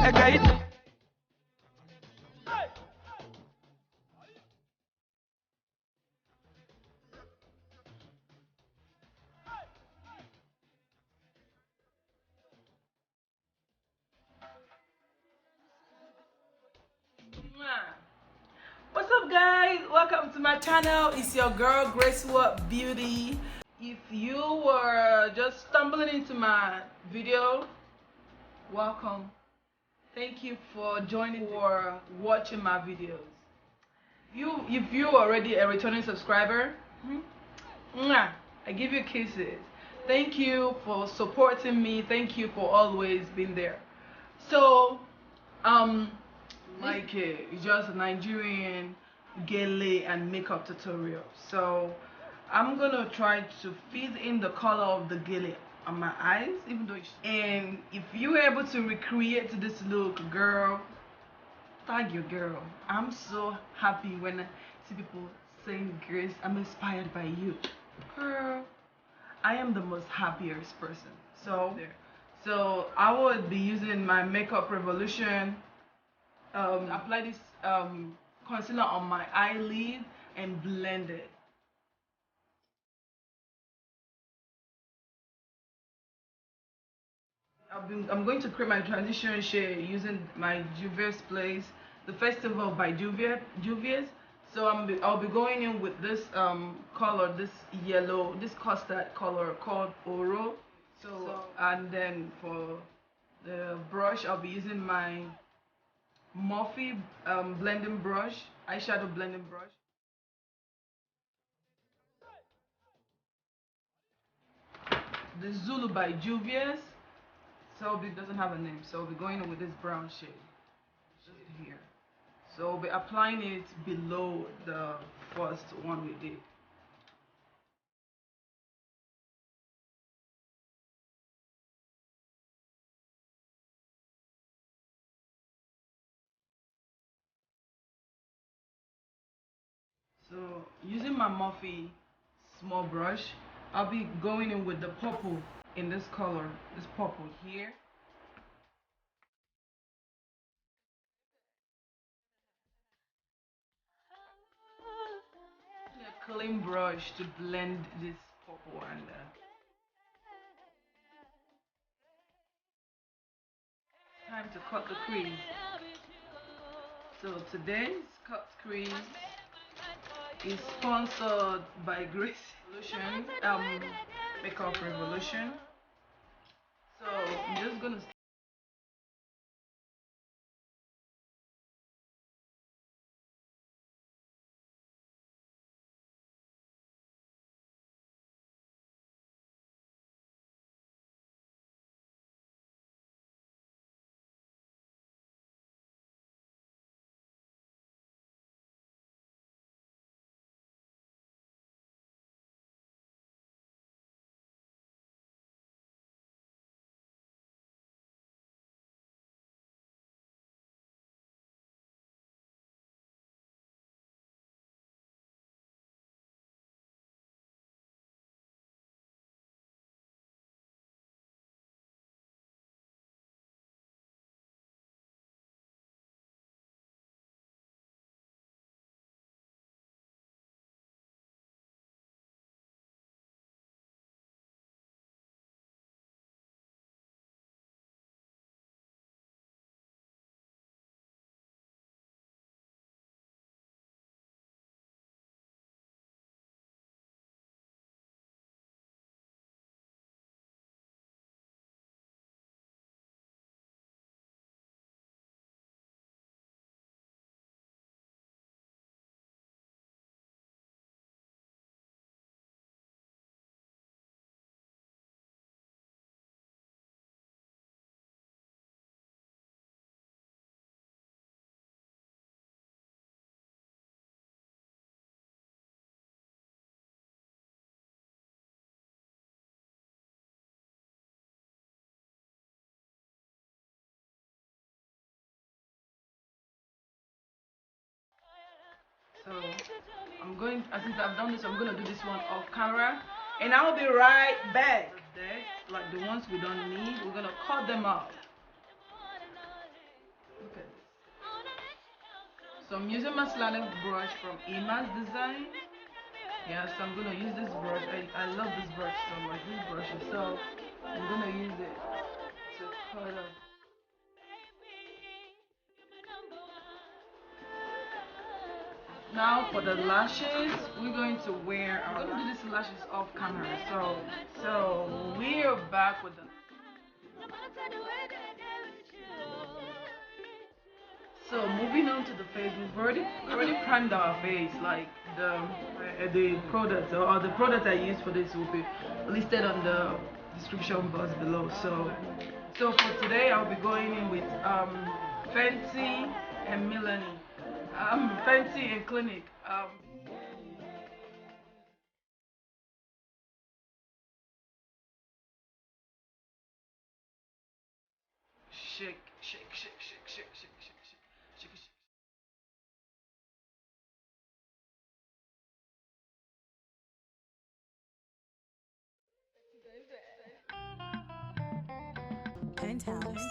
What's up, guys? Welcome to my channel. It's your girl GraceWorld Beauty. If you were just stumbling into my video, welcome. Thank you for joining or watching my videos. If you already a returning subscriber, I give you kisses. Thank you for supporting me. Thank you for always being there. So like it's just a Nigerian Gele and makeup tutorial. So I'm gonna try to fit in the color of the Gele on my eyes, even though and if you're able to recreate this look, girl, tag your girl. I'm so happy when I see people saying, Grace, I'm inspired by you. Girl, I am the most happiest person. So I would be using my Makeup Revolution. Apply this concealer on my eyelid and blend it. I'm going to create my transition shade using my Juvia's Place, the Festival by Juvia's. So I'll be going in with this color, this yellow, this custard color called Oro. So and then for the brush, I'll be using my Morphe blending brush, eyeshadow blending brush. The Zulu by Juvia's. So it doesn't have a name. So I'll be going in with this brown shade just here. So I'll be applying it below the first one we did. So using my Morphe small brush, I'll be going in with the purple in this color, this purple here. A clean brush to blend this purple and time to cut the crease. So today's cut crease is sponsored by GraceWorld Makeup Revolution. So I'm just gonna since I've done this, I'm gonna do this one off camera, and I'll be right back. Like the ones we don't need, we're gonna cut them out. So I'm using my slanted brush from Emax design. Yeah, so I'm gonna use this brush. I love this brush so much. This brush is so I'm gonna use it to color. Now for the lashes, we're going to wear. I'm gonna do these lashes off camera. So we're back with the. So moving on to the face, we've already primed our face. Like the products or the product I use for this will be listed on the description box below. So for today I'll be going in with Fenty and Maybelline. Fenty and Clinique. Shake, shake, shake, shake, shake, shake, shake, shake, shake, shake. Penthouse.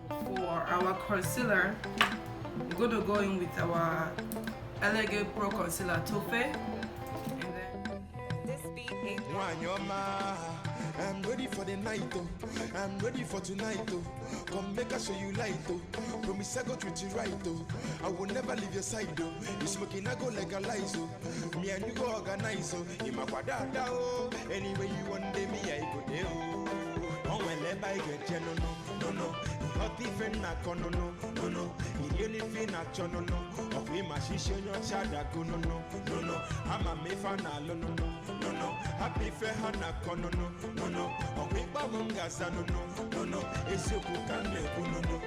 For our concealer, we're going to go in with our Elegant Pro Concealer Toffee. And then This beat ain't I'm ready for the night, oh. I'm ready for tonight, oh. Come make us show you light, oh. Promise I go treat you right, oh. I will never leave your side, oh. You smoking, I go like a lies, oh. Me and you go organize, oh. In my quadada, oh. Anyway you want day, me I go there, oh. Oh, when I get no, no, no, no. Not even na kono, no, no. Really feel na chono, no. Of him, I show your chada, go, no, no, no, no. I'm a mefana, no, no, no, no. Happy fair hana kono, no, no. Of him, Bamunga, no, no. It's your book and no, no.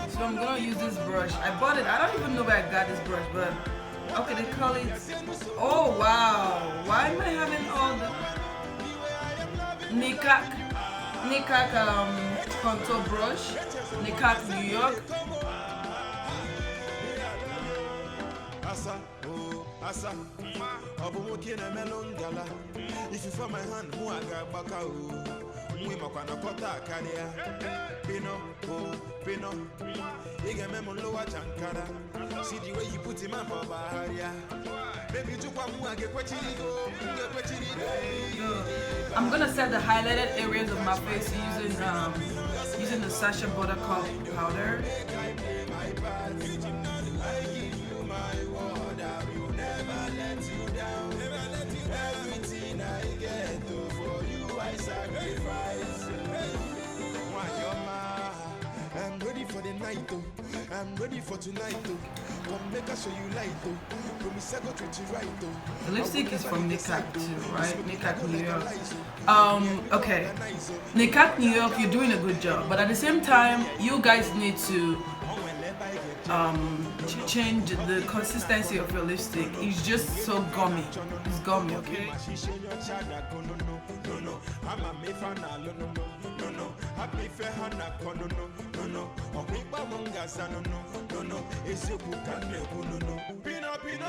So I'm gonna use this brush. I bought it. I don't even know where I got this brush, but okay, they call it. Oh wow! Why am I having all the peacock contour brush? Peacock New York. Asa, melon gala. If you for my hand, who I got baka. We makwana kota karia. Pino, pino. Iga memolo wa chankara. See the way you put him up over area. Baby, you I'm gonna set the highlighted areas of my face using the Sacha buttercup powder. I'm ready for the night, oh. I'm ready for tonight, oh. Come make us show you light, oh. Promise I go treat you right, oh. The lipstick is from Peacock too, right? Peacock New York. Okay. Peacock New York, you're doing a good job, but at the same time, you guys need to change the consistency of your lipstick. It's just so gummy. It's gummy, okay?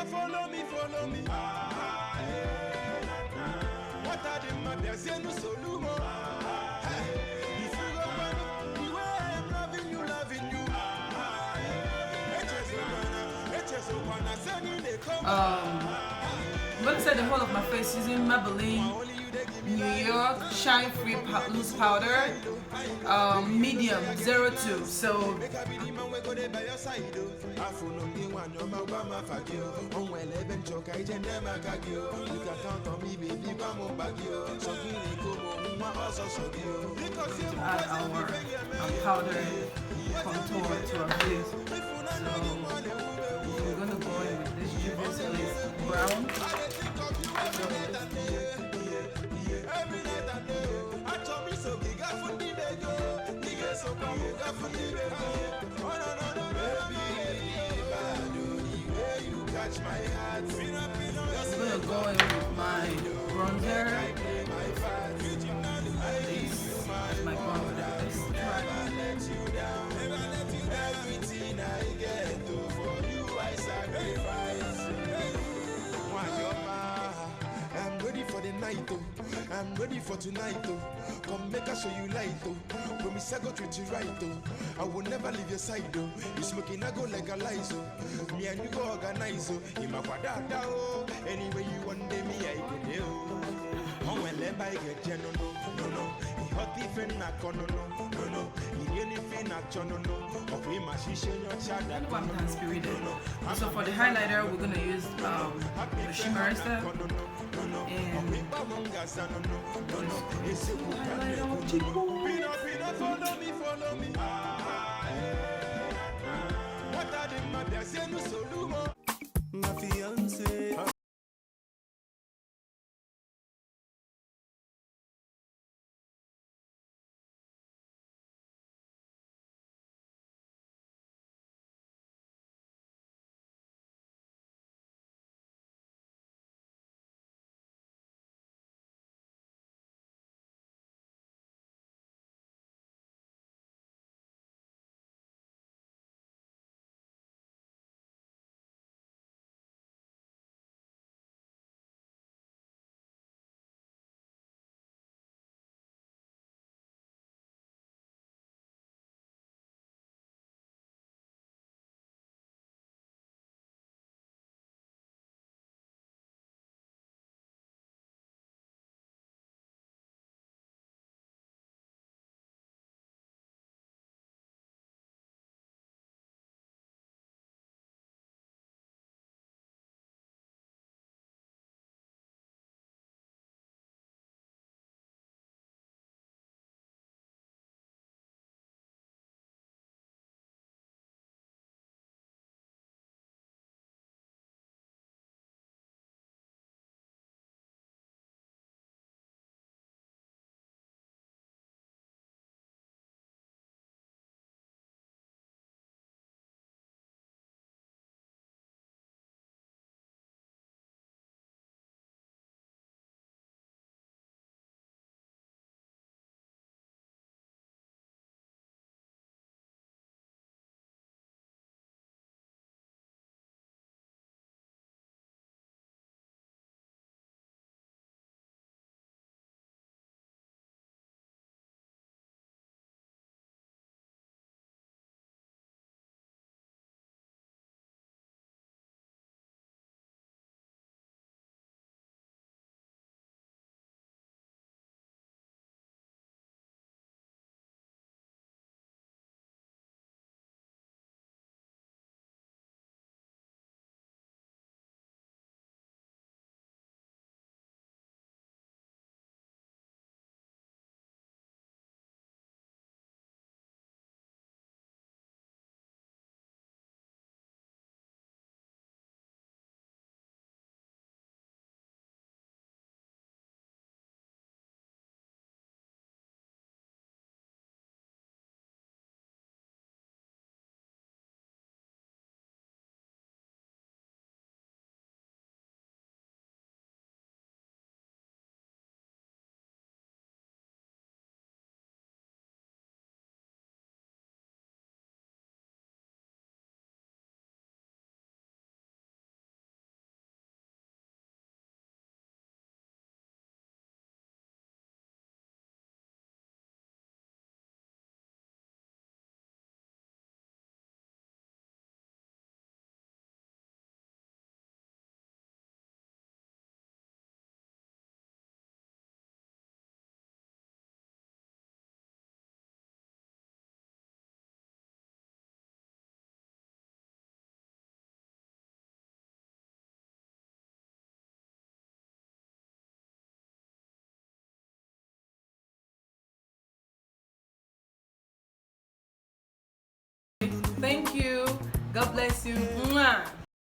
Follow me. What are the matters? Zulu. If you go the way I'm loving you. I'm gonna set the whole of my face using Maybelline New York Shine Free Loose Powder, medium 02. So to add our powder contour to our face. So we're gonna go in with this Juvia brown. I'm gonna go in with my bronzer. This is my bronzer. This everything I get for you I sacrifice. I'm ready for the night, oh. I'm ready for tonight, oh. Come make I show you light, oh. Promise I go treat you right, oh. I will never leave your side, oh. You smoking, I go like a lies, oh. Me and you go organize, oh. In my quadada, oh. Anyway you want day, me I go there, oh. Oh, when let by get no, no, no. He hot different, knock on, no, no, no. He anything, knock on, no, no. Okay, my shisha, your child, I'm transpirated. So for the highlighter, we're gonna use the shimmer stuff. Follow me. What are the matters? My fiance. Thank you. God bless you. Mwah.